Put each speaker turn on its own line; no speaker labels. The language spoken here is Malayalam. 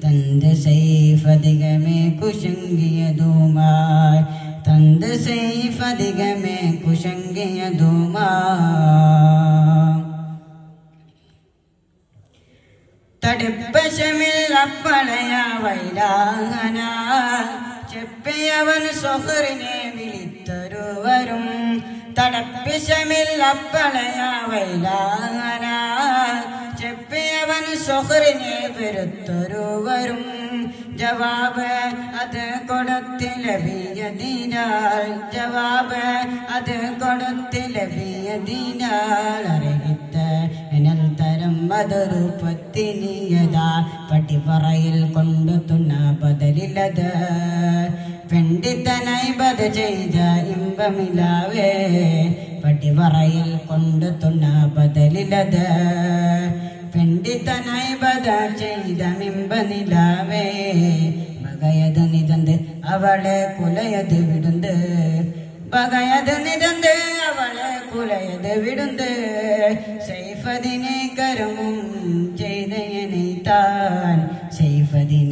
തന്റെ സൈഫധികമേ കുശങ്കിയതുമായി തന്റെ സൈഫധികമേ കുശങ്കിയതുമായി തടുപ്പശമിൽ അപ്പളയ വൈലാഹന ചെപ്പിയവൻ സൊഹറിനെ വിളിത്തൊരുവരും തടപ്പിശമിൽ അപ്പളയ വൈലാഹന ചെപ്പിയവൻ സൊഹറിനെ വെറുത്തൊരുവരും ജവാബ് അത് കൊടുത്തിലബിയതിനാൽ ജവാബ് അത് കൊടുത്തിലബിയതിനാൽ അറിയിത്ത അനന്തരം അതൊരു പത്തിനിയതാ പട്ടിപ്പറയിൽ കൊണ്ടു തുന്ന ബദലിലത് പണ്ഡിതനായി ബദ ചെയ്ത ഇമ്പമിലാവേ പട്ടിപ്പറയിൽ കൊണ്ടു തുന്ന ബദലിലത് പണ്ഡിതനായി ബദ ചെയ്ത മിമ്പനിലാവേ ബകയത് നിതന്ത് അവളെ കുലയത് വിടുന്ത് ബകയത് നിതന്ത് അവളെ കുലയത് വിടുന്ത് സൈഫദിനെ കരമും ചെയ്തയനെ താൻ സൈഫദിനെ